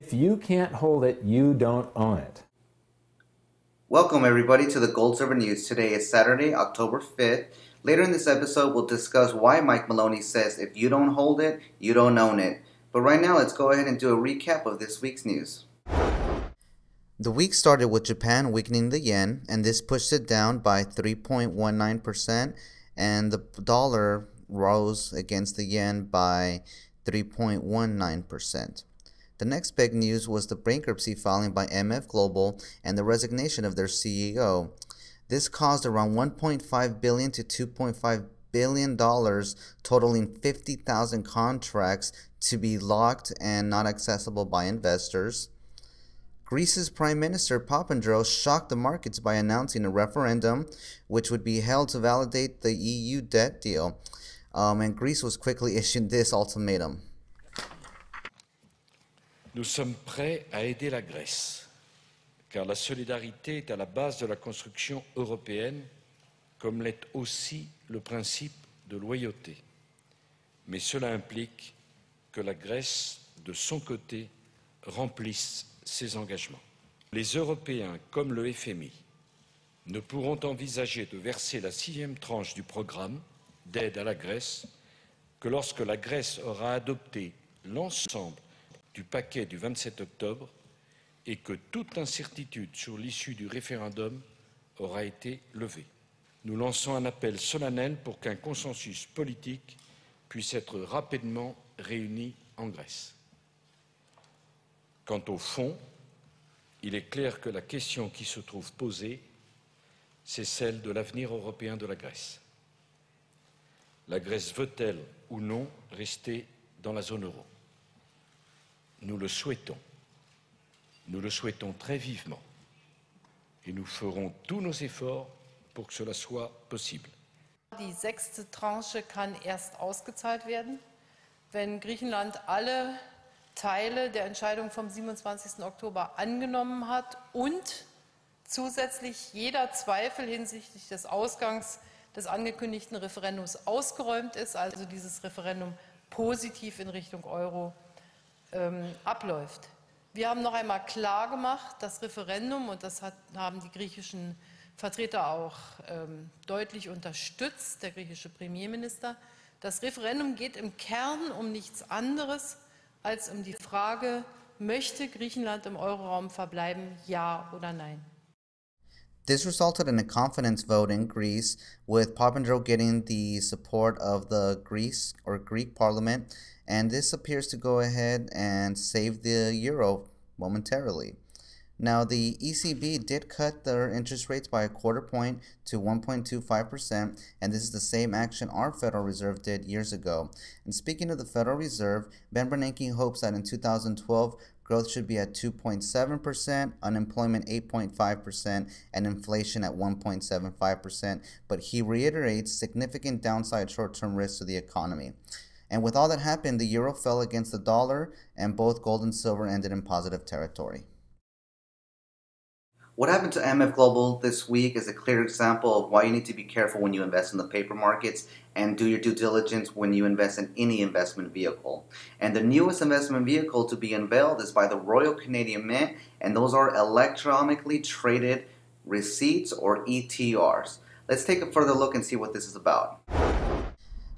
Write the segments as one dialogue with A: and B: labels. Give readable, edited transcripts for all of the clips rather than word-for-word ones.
A: If you can't hold it, you don't own it.
B: Welcome everybody to the Gold Silver News. Today is Saturday, October 5th. Later in this episode, we'll discuss why Mike Maloney says if you don't hold it, you don't own it. But right now, let's go ahead and do a recap of this week's news.
C: The week started with Japan weakening the yen, and this pushed it down by 3.19%, and the dollar rose against the yen by 3.19%. The next big news was the bankruptcy filing by MF Global and the resignation of their CEO. This caused around $1.5 billion to $2.5 billion, totaling 50,000 contracts, to be locked and not accessible by investors. Greece's Prime Minister Papandreou shocked the markets by announcing a referendum which would be held to validate the EU debt deal. And Greece was quickly issued this ultimatum.
D: Nous sommes prêts à aider la Grèce, car la solidarité est à la base de la construction européenne, comme l'est aussi le principe de loyauté. Mais cela implique que la Grèce, de son côté, remplisse ses engagements. Les Européens, comme le FMI, ne pourront envisager de verser la 6e tranche du programme d'aide à la Grèce que lorsque la Grèce aura adopté l'ensemble du paquet du 27 octobre et que toute incertitude sur l'issue du référendum aura été levée. Nous lançons un appel solennel pour qu'un consensus politique puisse être rapidement réuni en Grèce. Quant au fond, il est clair que la question qui se trouve posée, c'est celle de l'avenir européen de la Grèce. La Grèce veut-elle ou non rester dans la zone euro ? Nous le souhaitons très vivement et nous ferons tous nos efforts pour que cela soit possible.
E: Die 6. Tranche kann erst ausgezahlt werden, wenn Griechenland alle Teile der Entscheidung vom 27. Oktober angenommen hat und zusätzlich jeder Zweifel hinsichtlich des Ausgangs des angekündigten Referendums ausgeräumt ist, also dieses Referendum positiv in Richtung Euro abläuft. Wir haben noch einmal klar gemacht, das Referendum, und das haben die griechischen Vertreter auch deutlich unterstützt, der griechische Premierminister, das Referendum geht im Kern um nichts anderes als um die Frage, möchte Griechenland im Euroraum verbleiben, ja oder nein?
C: This resulted in a confidence vote in Greece, with Papandreou getting the support of the Greek parliament, and this appears to go ahead and save the euro momentarily. Now, the ECB did cut their interest rates by a quarter point to 1.25%, and this is the same action our Federal Reserve did years ago. And speaking of the Federal Reserve, Ben Bernanke hopes that in 2012, growth should be at 2.7%, unemployment 8.5%, and inflation at 1.75%. But he reiterates significant downside short-term risks to the economy. And with all that happened, the euro fell against the dollar, and both gold and silver ended in positive territory.
B: What happened to MF Global this week is a clear example of why you need to be careful when you invest in the paper markets and do your due diligence when you invest in any investment vehicle. And the newest investment vehicle to be unveiled is by the Royal Canadian Mint, and those are electronically traded receipts, or ETRs. Let's take a further look and see what this is about.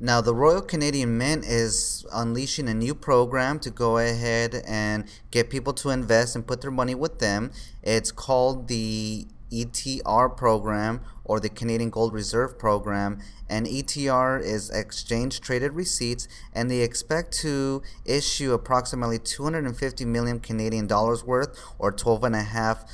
C: Now, the Royal Canadian Mint is unleashing a new program to go ahead and get people to invest and put their money with them. It's called the ETR program, or the Canadian Gold Reserve program, and ETR is exchange traded receipts, and they expect to issue approximately 250 million Canadian dollars worth, or 12.5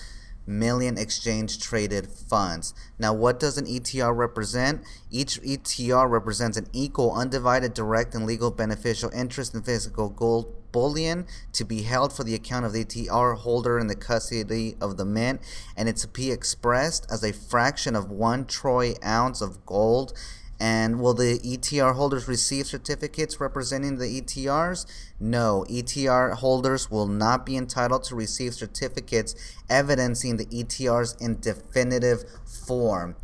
C: million exchange traded funds. Now, what does an ETR represent? Each ETR represents an equal, undivided, direct, and legal beneficial interest in physical gold bullion to be held for the account of the ETR holder in the custody of the mint, and it's to be expressed as a fraction of 1 troy ounce of gold. And will the ETR holders receive certificates representing the ETRs? No, ETR holders will not be entitled to receive certificates evidencing the ETRs in definitive form.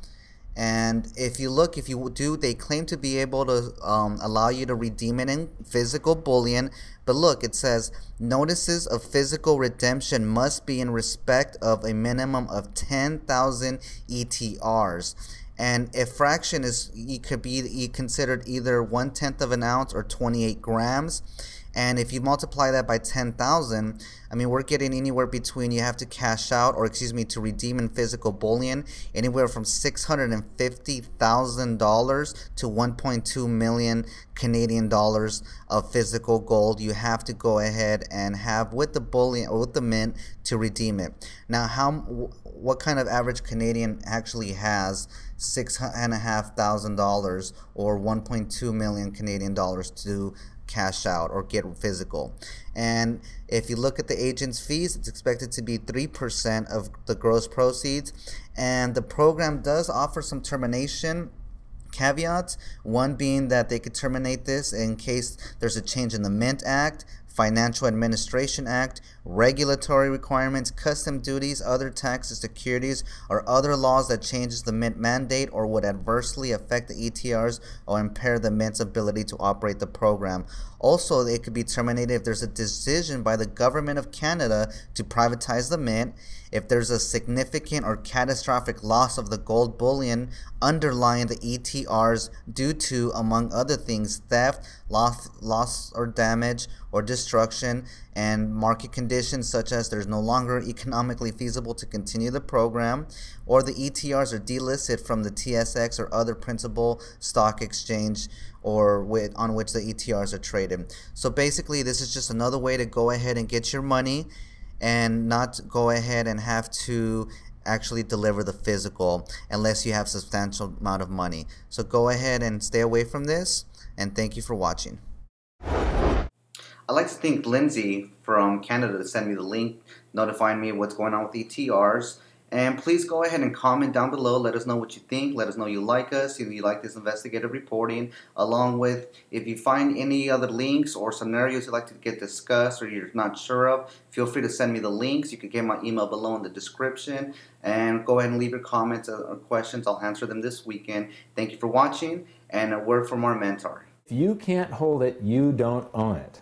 C: And if you look, if you do, they claim to be able to allow you to redeem it in physical bullion. But look, it says notices of physical redemption must be in respect of a minimum of 10,000 ETRs. And if fraction is, it could be considered either 1/10 of an ounce or 28 grams. And if you multiply that by 10,000, I mean, we're getting anywhere between, you have to cash out, or excuse me, to redeem in physical bullion, anywhere from $650,000 to 1.2 million Canadian dollars of physical gold you have to go ahead and have with the bullion or with the mint to redeem it. Now, what kind of average Canadian actually has $6,500 or 1.2 million Canadian dollars to cash out or get physical? And if you look at the agent's fees, it's expected to be 3% of the gross proceeds. And the program does offer some termination caveats, one being that they could terminate this in case there's a change in the Mint Act, Financial Administration Act, regulatory requirements, custom duties, other taxes, securities, or other laws that changes the Mint mandate or would adversely affect the ETRs or impair the Mint's ability to operate the program. Also, it could be terminated if there's a decision by the Government of Canada to privatize the Mint, if there's a significant or catastrophic loss of the gold bullion underlying the ETRs due to, among other things, theft, loss or damage or destruction, and market conditions such as there's no longer economically feasible to continue the program, or the ETRs are delisted from the TSX or other principal stock exchange or on which the ETRs are traded. So basically, this is just another way to go ahead and get your money and not go ahead and have to actually deliver the physical unless you have substantial amount of money. So go ahead and stay away from this, and thank you for watching.
B: I'd like to thank Lindsay from Canada to send me the link notifying me what's going on with ETRs. And please go ahead and comment down below. Let us know what you think. Let us know you like us, if you like this investigative reporting, along with if you find any other links or scenarios you'd like to get discussed or you're not sure of, feel free to send me the links. You can get my email below in the description. And go ahead and leave your comments or questions. I'll answer them this weekend. Thank you for watching, and a word from our mentor.
A: If you can't hold it, you don't own it.